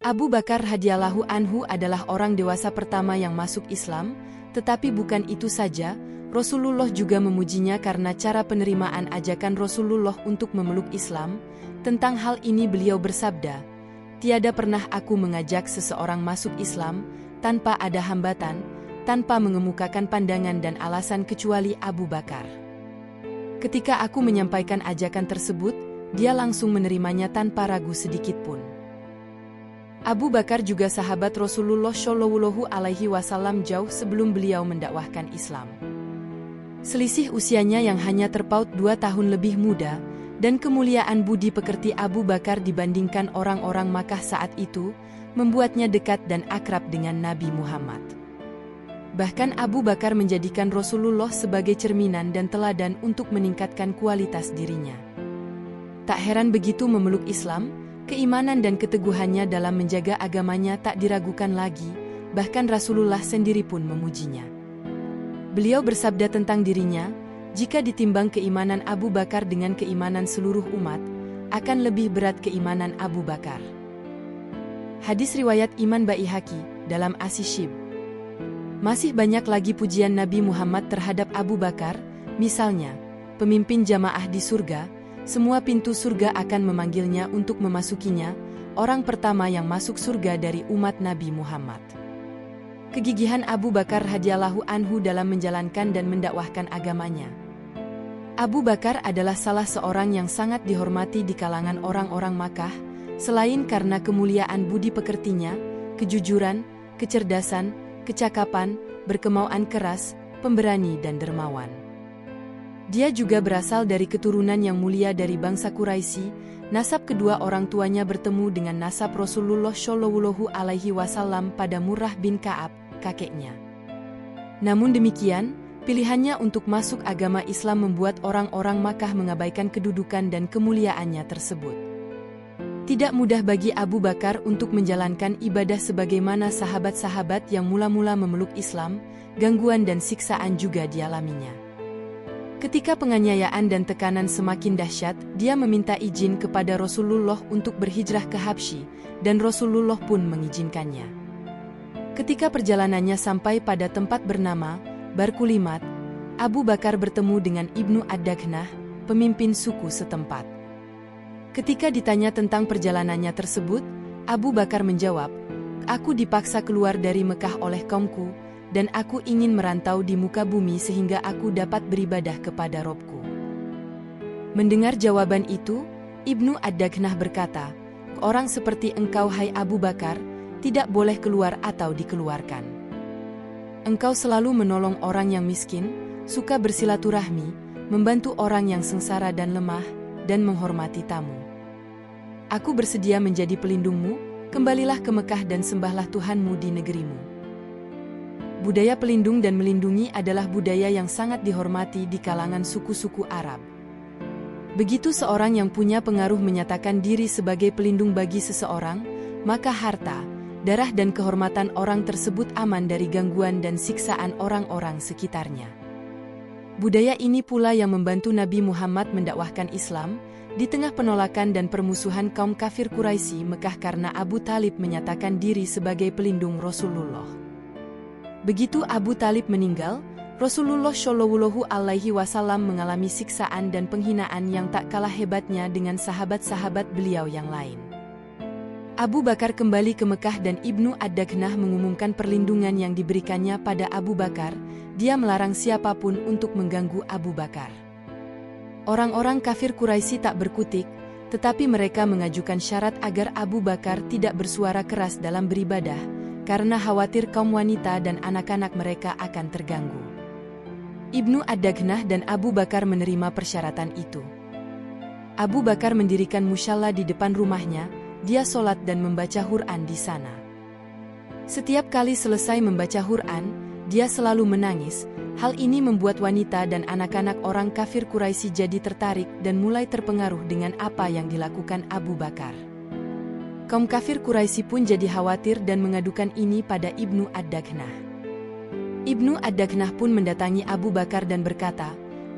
Abu Bakar radhiyallahu anhu adalah orang dewasa pertama yang masuk Islam, tetapi bukan itu saja, Rasulullah juga memujinya karena cara penerimaan ajakan Rasulullah untuk memeluk Islam. Tentang hal ini beliau bersabda, "Tiada pernah aku mengajak seseorang masuk Islam tanpa ada hambatan, tanpa mengemukakan pandangan dan alasan kecuali Abu Bakar. Ketika aku menyampaikan ajakan tersebut, dia langsung menerimanya tanpa ragu sedikitpun." Abu Bakar juga sahabat Rasulullah Shallallahu Alaihi Wasallam jauh sebelum beliau mendakwahkan Islam. Selisih usianya yang hanya terpaut 2 tahun lebih muda, dan kemuliaan budi pekerti Abu Bakar dibandingkan orang-orang Makkah saat itu, membuatnya dekat dan akrab dengan Nabi Muhammad. Bahkan Abu Bakar menjadikan Rasulullah sebagai cerminan dan teladan untuk meningkatkan kualitas dirinya. Tak heran begitu memeluk Islam, keimanan dan keteguhannya dalam menjaga agamanya tak diragukan lagi, bahkan Rasulullah sendiri pun memujinya. Beliau bersabda tentang dirinya, "Jika ditimbang keimanan Abu Bakar dengan keimanan seluruh umat, akan lebih berat keimanan Abu Bakar." Hadis riwayat Imam Baihaqi dalam As-Shib. Masih banyak lagi pujian Nabi Muhammad terhadap Abu Bakar, misalnya, pemimpin jamaah di surga, semua pintu surga akan memanggilnya untuk memasukinya, orang pertama yang masuk surga dari umat Nabi Muhammad. Kegigihan Abu Bakar radhiyallahu anhu dalam menjalankan dan mendakwahkan agamanya. Abu Bakar adalah salah seorang yang sangat dihormati di kalangan orang-orang Makkah, selain karena kemuliaan budi pekertinya, kejujuran, kecerdasan, kecakapan, berkemauan keras, pemberani dan dermawan. Dia juga berasal dari keturunan yang mulia dari bangsa Quraisy. Nasab kedua orang tuanya bertemu dengan nasab Rasulullah Shallallahu Alaihi Wasallam pada Murrah bin Ka'ab, kakeknya. Namun demikian, pilihannya untuk masuk agama Islam membuat orang-orang Makkah mengabaikan kedudukan dan kemuliaannya tersebut. Tidak mudah bagi Abu Bakar untuk menjalankan ibadah sebagaimana sahabat-sahabat yang mula-mula memeluk Islam, gangguan dan siksaan juga dialaminya. Ketika penganiayaan dan tekanan semakin dahsyat, dia meminta izin kepada Rasulullah untuk berhijrah ke Habsyi, dan Rasulullah pun mengizinkannya. Ketika perjalanannya sampai pada tempat bernama Barkulimat, Abu Bakar bertemu dengan Ibnu Ad-Dakhnah, pemimpin suku setempat. Ketika ditanya tentang perjalanannya tersebut, Abu Bakar menjawab, "Aku dipaksa keluar dari Mekah oleh kaumku, dan aku ingin merantau di muka bumi sehingga aku dapat beribadah kepada Robku." Mendengar jawaban itu, Ibnu Ad-Dakhnah berkata, "Orang seperti engkau hai Abu Bakar, tidak boleh keluar atau dikeluarkan. Engkau selalu menolong orang yang miskin, suka bersilaturahmi, membantu orang yang sengsara dan lemah, dan menghormati tamu. Aku bersedia menjadi pelindungmu, kembalilah ke Mekah dan sembahlah Tuhanmu di negerimu." Budaya pelindung dan melindungi adalah budaya yang sangat dihormati di kalangan suku-suku Arab. Begitu seorang yang punya pengaruh menyatakan diri sebagai pelindung bagi seseorang, maka harta, darah dan kehormatan orang tersebut aman dari gangguan dan siksaan orang-orang sekitarnya. Budaya ini pula yang membantu Nabi Muhammad mendakwahkan Islam, di tengah penolakan dan permusuhan kaum kafir Quraisy Mekah karena Abu Talib menyatakan diri sebagai pelindung Rasulullah. Begitu Abu Talib meninggal, Rasulullah Shallallahu Alaihi Wasallam mengalami siksaan dan penghinaan yang tak kalah hebatnya dengan sahabat-sahabat beliau yang lain. Abu Bakar kembali ke Mekah dan Ibnu Ad-Dakhnah mengumumkan perlindungan yang diberikannya pada Abu Bakar. Dia melarang siapapun untuk mengganggu Abu Bakar. Orang-orang kafir Quraisy tak berkutik, tetapi mereka mengajukan syarat agar Abu Bakar tidak bersuara keras dalam beribadah, karena khawatir kaum wanita dan anak-anak mereka akan terganggu. Ibnu Ad-Dakhnah dan Abu Bakar menerima persyaratan itu. Abu Bakar mendirikan musyalla di depan rumahnya, dia sholat dan membaca Quran di sana. Setiap kali selesai membaca Quran, dia selalu menangis. Hal ini membuat wanita dan anak-anak orang kafir Quraisy jadi tertarik dan mulai terpengaruh dengan apa yang dilakukan Abu Bakar. Kaum kafir Quraisy pun jadi khawatir dan mengadukan ini pada Ibnu Ad-Dakhnah. Ibnu Ad-Dakhnah pun mendatangi Abu Bakar dan berkata,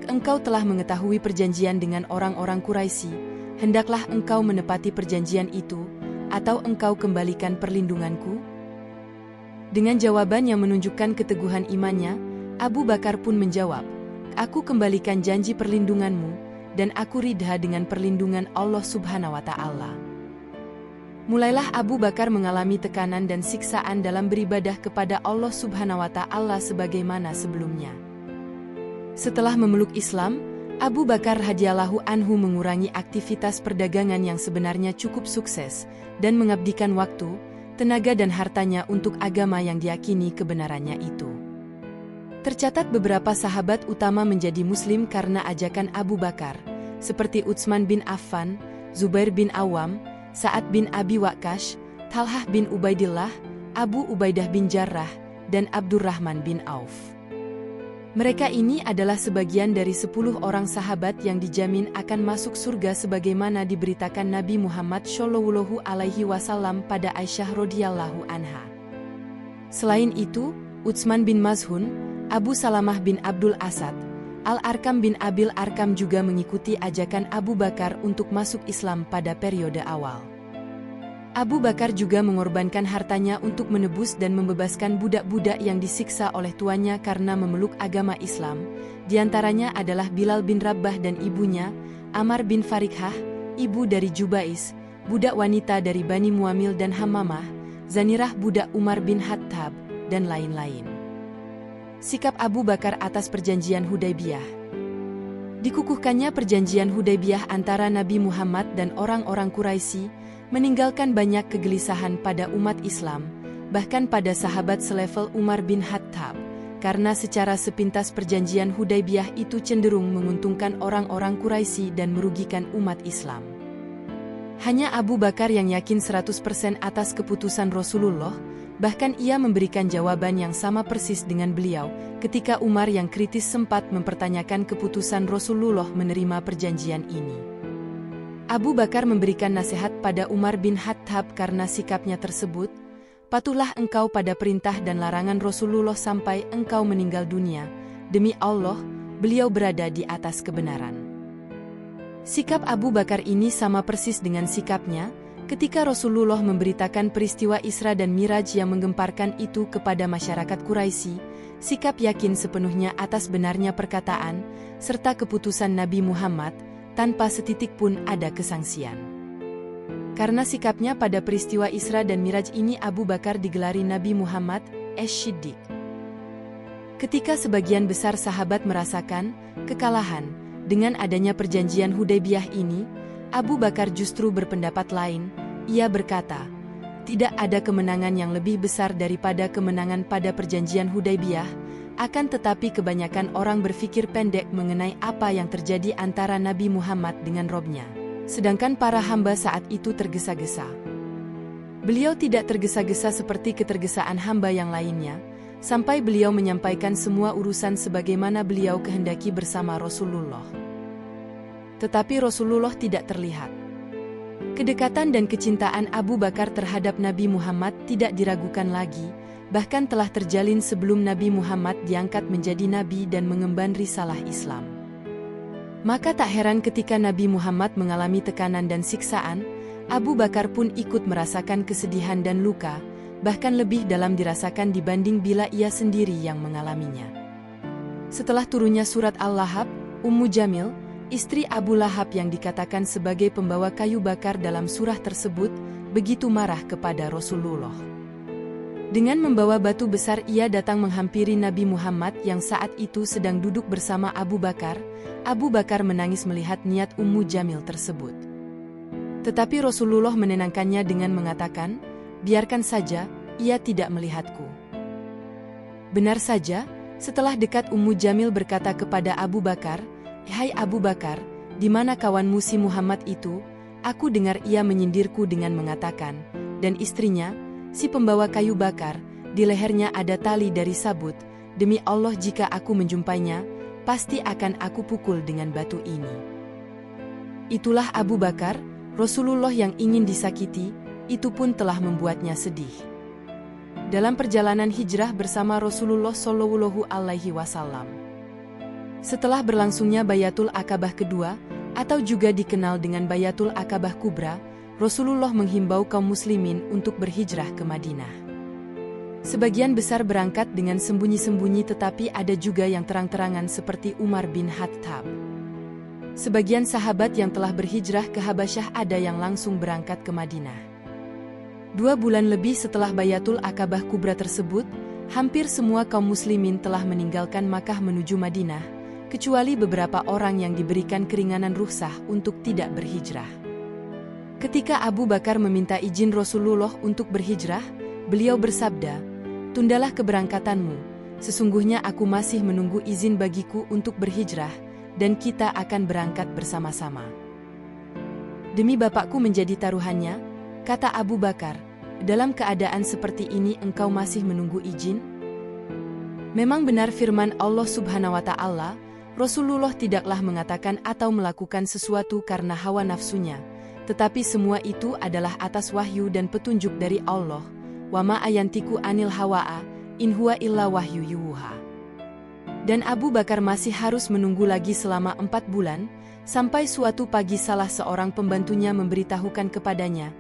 "Engkau telah mengetahui perjanjian dengan orang-orang Quraisy, hendaklah engkau menepati perjanjian itu, atau engkau kembalikan perlindunganku?" Dengan jawaban yang menunjukkan keteguhan imannya, Abu Bakar pun menjawab, "Aku kembalikan janji perlindunganmu, dan aku ridha dengan perlindungan Allah Subhanahu wa Ta'ala." Mulailah Abu Bakar mengalami tekanan dan siksaan dalam beribadah kepada Allah Subhanahu wa Ta'ala sebagaimana sebelumnya. Setelah memeluk Islam, Abu Bakar radhiyallahu anhu mengurangi aktivitas perdagangan yang sebenarnya cukup sukses dan mengabdikan waktu, tenaga dan hartanya untuk agama yang diyakini kebenarannya itu. Tercatat beberapa sahabat utama menjadi Muslim karena ajakan Abu Bakar, seperti Utsman bin Affan, Zubair bin Awam, Sa'ad bin Abi Waqqash, Talhah bin Ubaidillah, Abu Ubaidah bin Jarrah, dan Abdurrahman bin Auf. Mereka ini adalah sebagian dari 10 orang sahabat yang dijamin akan masuk surga sebagaimana diberitakan Nabi Muhammad Shallallahu Alaihi Wasallam pada Aisyah radhiyallahu anha. Selain itu, Utsman bin Maz'un, Abu Salamah bin Abdul Asad, Al-Arkam bin Abil Arkam juga mengikuti ajakan Abu Bakar untuk masuk Islam pada periode awal. Abu Bakar juga mengorbankan hartanya untuk menebus dan membebaskan budak-budak yang disiksa oleh tuannya karena memeluk agama Islam. Di antaranya adalah Bilal bin Rabah dan ibunya, Amar bin Farikhah, ibu dari Jubais, budak wanita dari Bani Muamil dan Hammamah, Zanirah budak Umar bin Khattab, dan lain-lain. Sikap Abu Bakar atas perjanjian Hudaybiyah. Dikukuhkannya perjanjian Hudaybiyah antara Nabi Muhammad dan orang-orang Quraisy, meninggalkan banyak kegelisahan pada umat Islam, bahkan pada sahabat selevel Umar bin Khattab, karena secara sepintas perjanjian Hudaybiyah itu cenderung menguntungkan orang-orang Quraisy dan merugikan umat Islam. Hanya Abu Bakar yang yakin 100% atas keputusan Rasulullah. Bahkan ia memberikan jawaban yang sama persis dengan beliau, ketika Umar yang kritis sempat mempertanyakan keputusan Rasulullah menerima perjanjian ini. Abu Bakar memberikan nasihat pada Umar bin Khattab karena sikapnya tersebut, "Patuhlah engkau pada perintah dan larangan Rasulullah sampai engkau meninggal dunia. Demi Allah, beliau berada di atas kebenaran." Sikap Abu Bakar ini sama persis dengan sikapnya ketika Rasulullah memberitakan peristiwa Isra dan Miraj yang menggemparkan itu kepada masyarakat Quraisy. Sikap yakin sepenuhnya atas benarnya perkataan, serta keputusan Nabi Muhammad, tanpa setitik pun ada kesangsian. Karena sikapnya pada peristiwa Isra dan Miraj ini, Abu Bakar digelari Nabi Muhammad As-Siddiq. Ketika sebagian besar sahabat merasakan kekalahan dengan adanya perjanjian Hudaybiyah ini, Abu Bakar justru berpendapat lain. Ia berkata, "Tidak ada kemenangan yang lebih besar daripada kemenangan pada perjanjian Hudaybiyah, akan tetapi kebanyakan orang berpikir pendek mengenai apa yang terjadi antara Nabi Muhammad dengan Robnya. Sedangkan para hamba saat itu tergesa-gesa." Beliau tidak tergesa-gesa seperti ketergesaan hamba yang lainnya, sampai beliau menyampaikan semua urusan sebagaimana beliau kehendaki bersama Rasulullah. Tetapi Rasulullah tidak terlihat. Kedekatan dan kecintaan Abu Bakar terhadap Nabi Muhammad tidak diragukan lagi, bahkan telah terjalin sebelum Nabi Muhammad diangkat menjadi nabi dan mengemban risalah Islam. Maka tak heran ketika Nabi Muhammad mengalami tekanan dan siksaan, Abu Bakar pun ikut merasakan kesedihan dan luka, bahkan lebih dalam dirasakan dibanding bila ia sendiri yang mengalaminya. Setelah turunnya surat Al-Lahab, Ummu Jamil, istri Abu Lahab yang dikatakan sebagai pembawa kayu bakar dalam surah tersebut, begitu marah kepada Rasulullah. Dengan membawa batu besar ia datang menghampiri Nabi Muhammad yang saat itu sedang duduk bersama Abu Bakar. Abu Bakar menangis melihat niat Ummu Jamil tersebut. Tetapi Rasulullah menenangkannya dengan mengatakan, "Biarkan saja, ia tidak melihatku." Benar saja, setelah dekat Ummu Jamil berkata kepada Abu Bakar, "Hai Abu Bakar, di mana kawanmu si Muhammad itu?" Aku dengar ia menyindirku dengan mengatakan, dan istrinya, si pembawa kayu bakar, di lehernya ada tali dari sabut. Demi Allah jika aku menjumpainya, pasti akan aku pukul dengan batu ini. Itulah Abu Bakar, Rasulullah yang ingin disakiti, itu pun telah membuatnya sedih. Dalam perjalanan hijrah bersama Rasulullah Shallallahu Alaihi Wasallam. Setelah berlangsungnya Bayatul Aqabah kedua, atau juga dikenal dengan Bayatul Aqabah Kubra, Rasulullah menghimbau kaum muslimin untuk berhijrah ke Madinah. Sebagian besar berangkat dengan sembunyi-sembunyi, tetapi ada juga yang terang-terangan seperti Umar bin Khattab. Sebagian sahabat yang telah berhijrah ke Habasyah ada yang langsung berangkat ke Madinah. 2 bulan lebih setelah Bayatul Aqabah Kubra tersebut, hampir semua kaum muslimin telah meninggalkan Makkah menuju Madinah, kecuali beberapa orang yang diberikan keringanan rukhsah untuk tidak berhijrah. Ketika Abu Bakar meminta izin Rasulullah untuk berhijrah, beliau bersabda, "Tundalah keberangkatanmu, sesungguhnya aku masih menunggu izin bagiku untuk berhijrah, dan kita akan berangkat bersama-sama." "Demi bapakku menjadi taruhannya," kata Abu Bakar, "dalam keadaan seperti ini engkau masih menunggu izin?" Memang benar firman Allah Subhanahu wa Ta'ala, Rasulullah tidaklah mengatakan atau melakukan sesuatu karena hawa nafsunya, tetapi semua itu adalah atas wahyu dan petunjuk dari Allah. Wa ma ayantiku anil hawa'a, in huwa illa wahyu yuha. Dan Abu Bakar masih harus menunggu lagi selama 4 bulan, sampai suatu pagi salah seorang pembantunya memberitahukan kepadanya,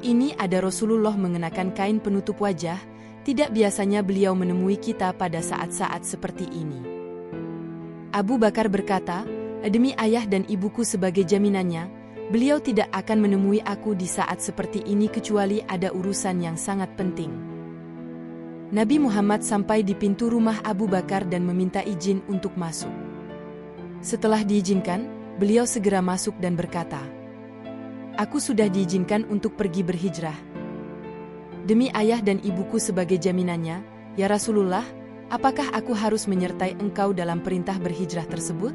"Ini ada Rasulullah mengenakan kain penutup wajah, tidak biasanya beliau menemui kita pada saat-saat seperti ini." Abu Bakar berkata, "Demi ayah dan ibuku sebagai jaminannya, beliau tidak akan menemui aku di saat seperti ini kecuali ada urusan yang sangat penting." Nabi Muhammad sampai di pintu rumah Abu Bakar dan meminta izin untuk masuk. Setelah diizinkan, beliau segera masuk dan berkata, "Aku sudah diizinkan untuk pergi berhijrah. Demi ayah dan ibuku sebagai jaminannya, ya Rasulullah, apakah aku harus menyertai engkau dalam perintah berhijrah tersebut?"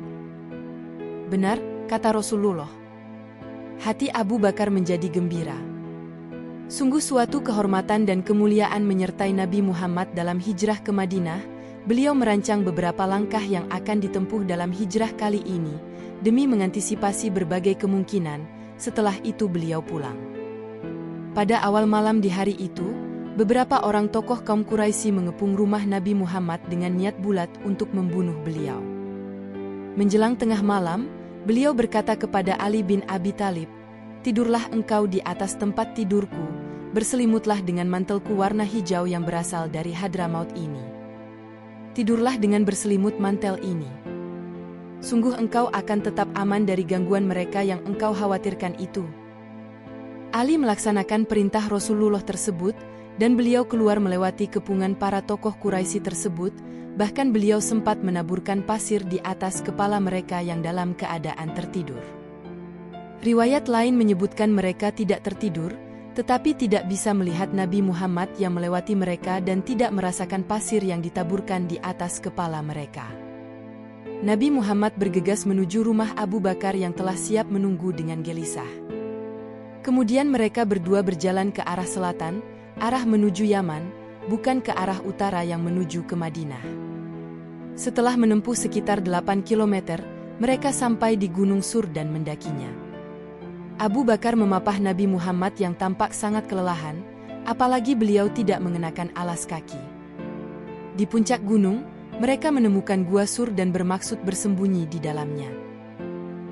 "Benar," kata Rasulullah. Hati Abu Bakar menjadi gembira. Sungguh suatu kehormatan dan kemuliaan menyertai Nabi Muhammad dalam hijrah ke Madinah. Beliau merancang beberapa langkah yang akan ditempuh dalam hijrah kali ini, demi mengantisipasi berbagai kemungkinan. Setelah itu beliau pulang. Pada awal malam di hari itu, beberapa orang tokoh kaum Quraisy mengepung rumah Nabi Muhammad dengan niat bulat untuk membunuh beliau. Menjelang tengah malam, beliau berkata kepada Ali bin Abi Thalib, "Tidurlah engkau di atas tempat tidurku, berselimutlah dengan mantelku warna hijau yang berasal dari Hadramaut ini. Tidurlah dengan berselimut mantel ini. Sungguh engkau akan tetap aman dari gangguan mereka yang engkau khawatirkan itu." Ali melaksanakan perintah Rasulullah tersebut, dan beliau keluar melewati kepungan para tokoh Quraisy tersebut. Bahkan beliau sempat menaburkan pasir di atas kepala mereka yang dalam keadaan tertidur. Riwayat lain menyebutkan mereka tidak tertidur, tetapi tidak bisa melihat Nabi Muhammad yang melewati mereka dan tidak merasakan pasir yang ditaburkan di atas kepala mereka. Nabi Muhammad bergegas menuju rumah Abu Bakar yang telah siap menunggu dengan gelisah. Kemudian mereka berdua berjalan ke arah selatan, arah menuju Yaman, bukan ke arah utara yang menuju ke Madinah. Setelah menempuh sekitar 8 km, mereka sampai di Gunung Sur dan mendakinya. Abu Bakar memapah Nabi Muhammad yang tampak sangat kelelahan, apalagi beliau tidak mengenakan alas kaki. Di puncak gunung, mereka menemukan gua Sur dan bermaksud bersembunyi di dalamnya.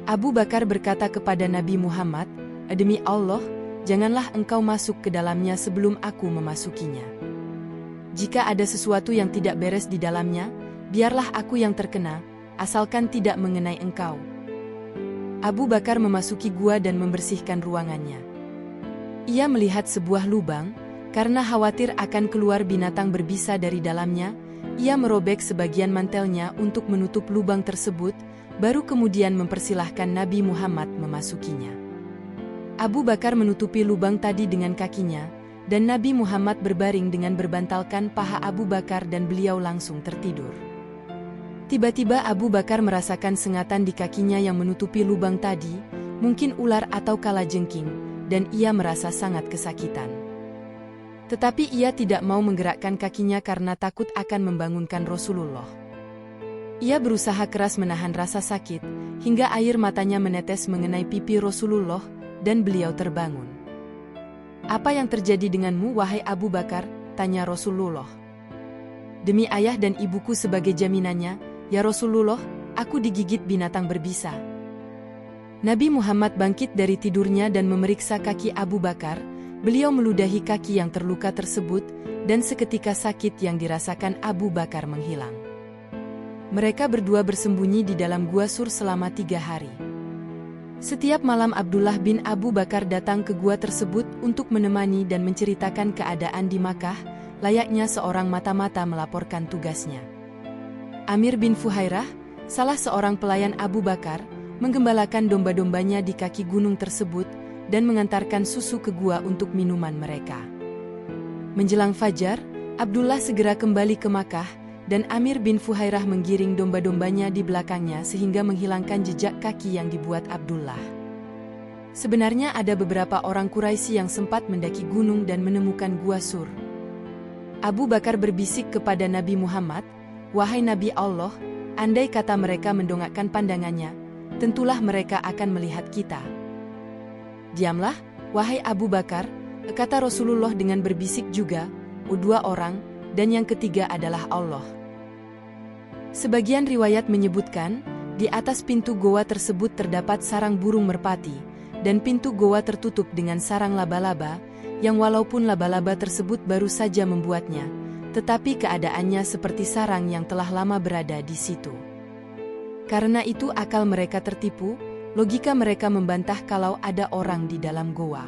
Abu Bakar berkata kepada Nabi Muhammad, "Demi Allah, janganlah engkau masuk ke dalamnya sebelum aku memasukinya. Jika ada sesuatu yang tidak beres di dalamnya, biarlah aku yang terkena, asalkan tidak mengenai engkau." Abu Bakar memasuki gua dan membersihkan ruangannya. Ia melihat sebuah lubang, karena khawatir akan keluar binatang berbisa dari dalamnya, ia merobek sebagian mantelnya untuk menutup lubang tersebut, baru kemudian mempersilahkan Nabi Muhammad memasukinya. Abu Bakar menutupi lubang tadi dengan kakinya, dan Nabi Muhammad berbaring dengan berbantalkan paha Abu Bakar dan beliau langsung tertidur. Tiba-tiba Abu Bakar merasakan sengatan di kakinya yang menutupi lubang tadi, mungkin ular atau kalajengking, dan ia merasa sangat kesakitan. Tetapi ia tidak mau menggerakkan kakinya karena takut akan membangunkan Rasulullah. Ia berusaha keras menahan rasa sakit, hingga air matanya menetes mengenai pipi Rasulullah, dan beliau terbangun. "Apa yang terjadi denganmu, wahai Abu Bakar?" tanya Rasulullah. "Demi ayah dan ibuku sebagai jaminannya, ya Rasulullah, aku digigit binatang berbisa." Nabi Muhammad bangkit dari tidurnya dan memeriksa kaki Abu Bakar. Beliau meludahi kaki yang terluka tersebut, dan seketika sakit yang dirasakan Abu Bakar menghilang. Mereka berdua bersembunyi di dalam gua Sur selama 3 hari. Setiap malam Abdullah bin Abu Bakar datang ke gua tersebut untuk menemani dan menceritakan keadaan di Makkah, layaknya seorang mata-mata melaporkan tugasnya. Amir bin Fuhairah, salah seorang pelayan Abu Bakar, menggembalakan domba-dombanya di kaki gunung tersebut dan mengantarkan susu ke gua untuk minuman mereka. Menjelang fajar, Abdullah segera kembali ke Makkah, dan Amir bin Fuhairah menggiring domba-dombanya di belakangnya sehingga menghilangkan jejak kaki yang dibuat Abdullah. Sebenarnya ada beberapa orang Quraisy yang sempat mendaki gunung dan menemukan gua Sur. Abu Bakar berbisik kepada Nabi Muhammad, "Wahai Nabi Allah, andai kata mereka mendongakkan pandangannya, tentulah mereka akan melihat kita." "Diamlah, wahai Abu Bakar," kata Rasulullah dengan berbisik juga, "Dua orang, dan yang ketiga adalah Allah." Sebagian riwayat menyebutkan, di atas pintu goa tersebut terdapat sarang burung merpati, dan pintu goa tertutup dengan sarang laba-laba, yang walaupun laba-laba tersebut baru saja membuatnya, tetapi keadaannya seperti sarang yang telah lama berada di situ. Karena itu akal mereka tertipu, logika mereka membantah kalau ada orang di dalam goa.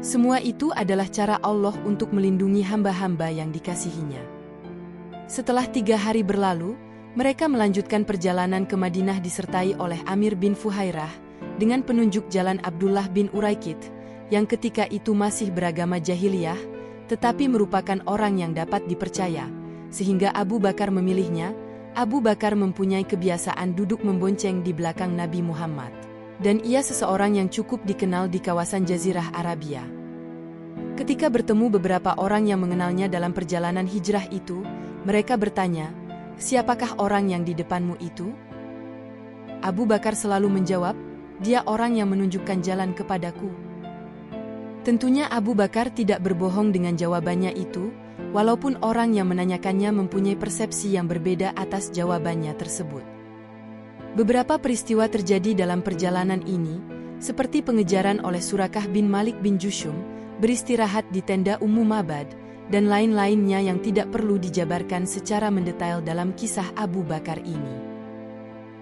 Semua itu adalah cara Allah untuk melindungi hamba-hamba yang dikasihinya. Setelah 3 hari berlalu, mereka melanjutkan perjalanan ke Madinah disertai oleh Amir bin Fuhairah, dengan penunjuk jalan Abdullah bin Uraikid, yang ketika itu masih beragama jahiliyah, tetapi merupakan orang yang dapat dipercaya, sehingga Abu Bakar memilihnya. Abu Bakar mempunyai kebiasaan duduk membonceng di belakang Nabi Muhammad, dan ia seseorang yang cukup dikenal di kawasan Jazirah Arabia. Ketika bertemu beberapa orang yang mengenalnya dalam perjalanan hijrah itu, mereka bertanya, "Siapakah orang yang di depanmu itu?" Abu Bakar selalu menjawab, "Dia orang yang menunjukkan jalan kepadaku." Tentunya Abu Bakar tidak berbohong dengan jawabannya itu, walaupun orang yang menanyakannya mempunyai persepsi yang berbeda atas jawabannya tersebut. Beberapa peristiwa terjadi dalam perjalanan ini, seperti pengejaran oleh Surakah bin Malik bin Jushum, beristirahat di tenda Ummu Mabad, dan lain-lainnya yang tidak perlu dijabarkan secara mendetail dalam kisah Abu Bakar ini.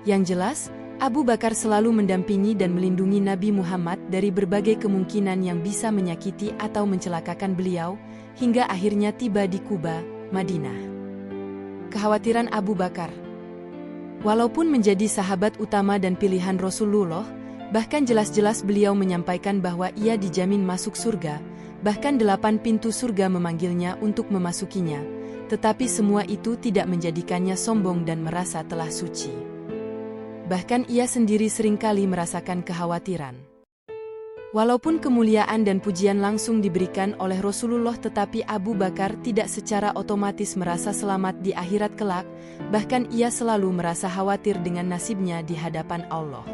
Yang jelas, Abu Bakar selalu mendampingi dan melindungi Nabi Muhammad dari berbagai kemungkinan yang bisa menyakiti atau mencelakakan beliau, hingga akhirnya tiba di Kuba, Madinah. Kekhawatiran Abu Bakar. Walaupun menjadi sahabat utama dan pilihan Rasulullah, bahkan jelas-jelas beliau menyampaikan bahwa ia dijamin masuk surga, bahkan 8 pintu surga memanggilnya untuk memasukinya, tetapi semua itu tidak menjadikannya sombong dan merasa telah suci. Bahkan ia sendiri seringkali merasakan kekhawatiran. Walaupun kemuliaan dan pujian langsung diberikan oleh Rasulullah, tetapi Abu Bakar tidak secara otomatis merasa selamat di akhirat kelak, bahkan ia selalu merasa khawatir dengan nasibnya di hadapan Allah.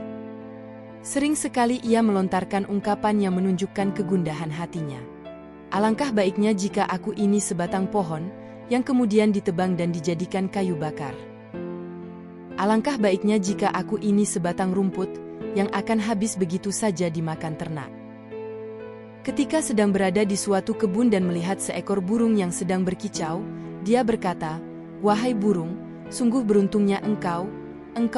Sering sekali ia melontarkan ungkapan yang menunjukkan kegundahan hatinya. "Alangkah baiknya jika aku ini sebatang pohon, yang kemudian ditebang dan dijadikan kayu bakar. Alangkah baiknya jika aku ini sebatang rumput, yang akan habis begitu saja dimakan ternak." Ketika sedang berada di suatu kebun dan melihat seekor burung yang sedang berkicau, dia berkata, "Wahai burung, sungguh beruntungnya engkau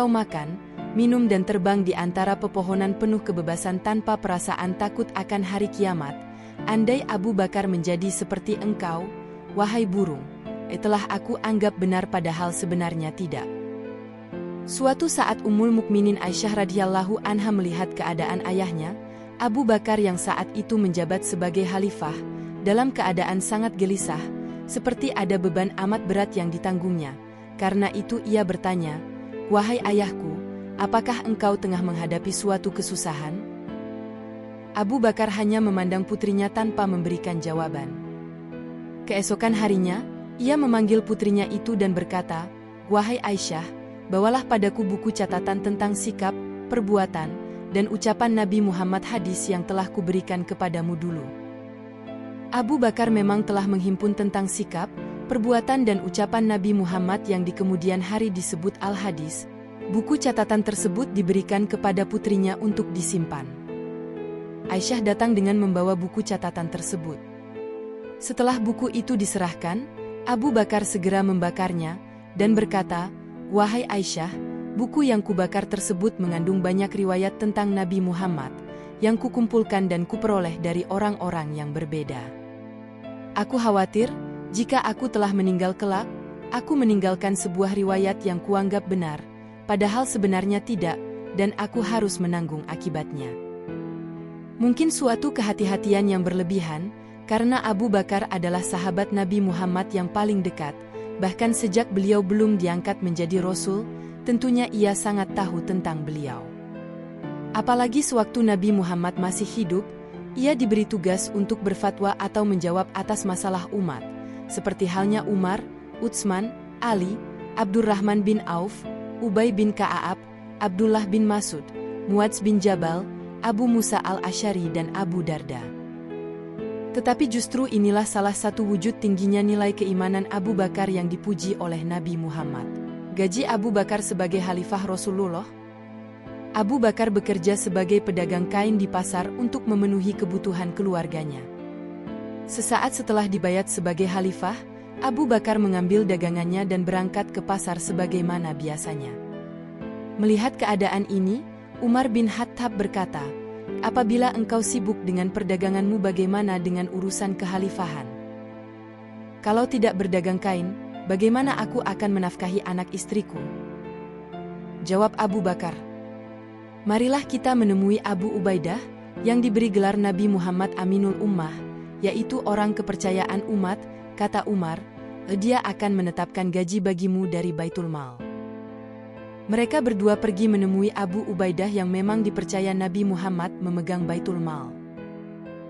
makan, minum dan terbang di antara pepohonan penuh kebebasan tanpa perasaan takut akan hari kiamat. Andai Abu Bakar menjadi seperti engkau, wahai burung, telah aku anggap benar padahal sebenarnya tidak." Suatu saat Ummul Mukminin Aisyah radhiyallahu anha melihat keadaan ayahnya, Abu Bakar yang saat itu menjabat sebagai khalifah, dalam keadaan sangat gelisah, seperti ada beban amat berat yang ditanggungnya. Karena itu ia bertanya, "Wahai ayahku, apakah engkau tengah menghadapi suatu kesusahan?" Abu Bakar hanya memandang putrinya tanpa memberikan jawaban. Keesokan harinya, ia memanggil putrinya itu dan berkata, "Wahai Aisyah, bawalah padaku buku catatan tentang sikap, perbuatan, dan ucapan Nabi Muhammad hadis yang telah kuberikan kepadamu dulu." Abu Bakar memang telah menghimpun tentang sikap, perbuatan dan ucapan Nabi Muhammad yang di kemudian hari disebut Al-Hadis. Buku catatan tersebut diberikan kepada putrinya untuk disimpan. Aisyah datang dengan membawa buku catatan tersebut. Setelah buku itu diserahkan, Abu Bakar segera membakarnya dan berkata, "Wahai Aisyah, buku yang kubakar tersebut mengandung banyak riwayat tentang Nabi Muhammad yang kukumpulkan dan kuperoleh dari orang-orang yang berbeda. Aku khawatir, jika aku telah meninggal kelak, aku meninggalkan sebuah riwayat yang kuanggap benar, padahal sebenarnya tidak, dan aku harus menanggung akibatnya." Mungkin suatu kehati-hatian yang berlebihan, karena Abu Bakar adalah sahabat Nabi Muhammad yang paling dekat, bahkan sejak beliau belum diangkat menjadi Rasul, tentunya ia sangat tahu tentang beliau. Apalagi sewaktu Nabi Muhammad masih hidup, ia diberi tugas untuk berfatwa atau menjawab atas masalah umat, seperti halnya Umar, Utsman, Ali, Abdurrahman bin Auf, Ubay bin Ka'ab, Abdullah bin Mas'ud, Muadz bin Jabal, Abu Musa al-Asy'ari dan Abu Darda. Tetapi justru inilah salah satu wujud tingginya nilai keimanan Abu Bakar yang dipuji oleh Nabi Muhammad. Gaji Abu Bakar sebagai Khalifah Rasulullah. Abu Bakar bekerja sebagai pedagang kain di pasar untuk memenuhi kebutuhan keluarganya. Sesaat setelah dibayat sebagai Khalifah, Abu Bakar mengambil dagangannya dan berangkat ke pasar sebagaimana biasanya. Melihat keadaan ini, Umar bin Khattab berkata, "Apabila engkau sibuk dengan perdaganganmu, bagaimana dengan urusan kekhalifahan? Kalau tidak berdagang kain, bagaimana aku akan menafkahi anak istriku?" Jawab Abu Bakar, "Marilah kita menemui Abu Ubaidah, yang diberi gelar Nabi Muhammad Aminul Ummah, yaitu orang kepercayaan umat," kata Umar, "dia akan menetapkan gaji bagimu dari Baitul Mal." Mereka berdua pergi menemui Abu Ubaidah yang memang dipercaya Nabi Muhammad memegang Baitul Mal.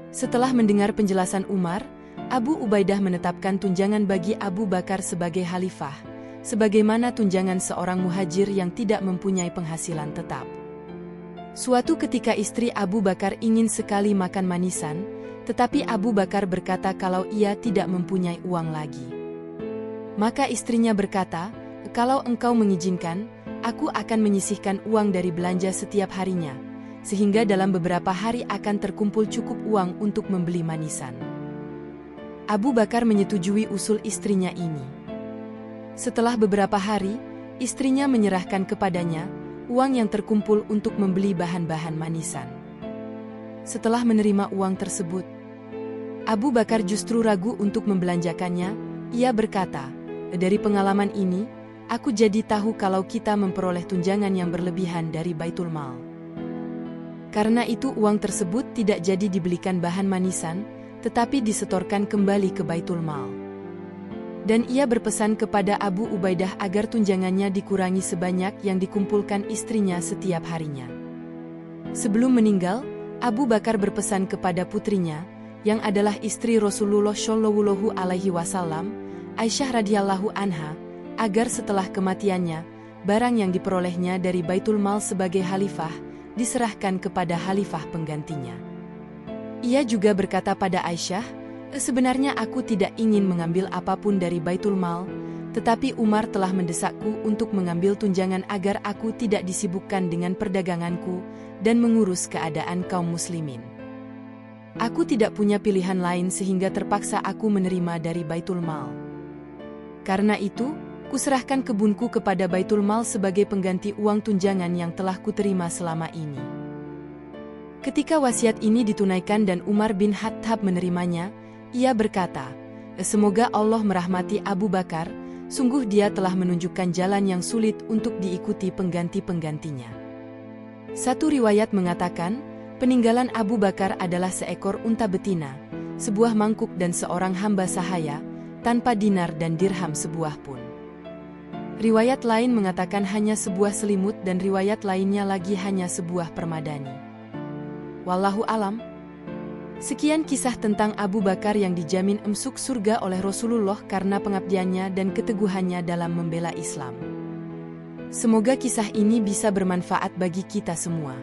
Setelah mendengar penjelasan Umar, Abu Ubaidah menetapkan tunjangan bagi Abu Bakar sebagai khalifah, sebagaimana tunjangan seorang muhajir yang tidak mempunyai penghasilan tetap. Suatu ketika istri Abu Bakar ingin sekali makan manisan, tetapi Abu Bakar berkata kalau ia tidak mempunyai uang lagi. Maka istrinya berkata, "Kalau engkau mengizinkan, aku akan menyisihkan uang dari belanja setiap harinya, sehingga dalam beberapa hari akan terkumpul cukup uang untuk membeli manisan." Abu Bakar menyetujui usul istrinya ini. Setelah beberapa hari, istrinya menyerahkan kepadanya uang yang terkumpul untuk membeli bahan-bahan manisan. Setelah menerima uang tersebut, Abu Bakar justru ragu untuk membelanjakannya. Ia berkata, "Dari pengalaman ini, aku jadi tahu kalau kita memperoleh tunjangan yang berlebihan dari Baitul Mal. Karena itu uang tersebut tidak jadi dibelikan bahan manisan, tetapi disetorkan kembali ke Baitul Mal." Dan ia berpesan kepada Abu Ubaidah agar tunjangannya dikurangi sebanyak yang dikumpulkan istrinya setiap harinya. Sebelum meninggal, Abu Bakar berpesan kepada putrinya, yang adalah istri Rasulullah Shallallahu Alaihi Wasallam, Aisyah radhiyallahu anha, agar setelah kematiannya, barang yang diperolehnya dari Baitul Mal sebagai khalifah diserahkan kepada khalifah penggantinya. Ia juga berkata pada Aisyah, "Sebenarnya aku tidak ingin mengambil apapun dari Baitul Mal, tetapi Umar telah mendesakku untuk mengambil tunjangan agar aku tidak disibukkan dengan perdaganganku dan mengurus keadaan kaum muslimin. Aku tidak punya pilihan lain sehingga terpaksa aku menerima dari Baitul Mal. Karena itu, kuserahkan kebunku kepada Baitul Mal sebagai pengganti uang tunjangan yang telah kuterima selama ini." Ketika wasiat ini ditunaikan dan Umar bin Khattab menerimanya, ia berkata, "Semoga Allah merahmati Abu Bakar, sungguh dia telah menunjukkan jalan yang sulit untuk diikuti pengganti-penggantinya." Satu riwayat mengatakan, peninggalan Abu Bakar adalah seekor unta betina, sebuah mangkuk dan seorang hamba sahaya, tanpa dinar dan dirham sebuah pun. Riwayat lain mengatakan hanya sebuah selimut dan riwayat lainnya lagi hanya sebuah permadani. Wallahu alam. Sekian kisah tentang Abu Bakar yang dijamin masuk surga oleh Rasulullah karena pengabdiannya dan keteguhannya dalam membela Islam. Semoga kisah ini bisa bermanfaat bagi kita semua.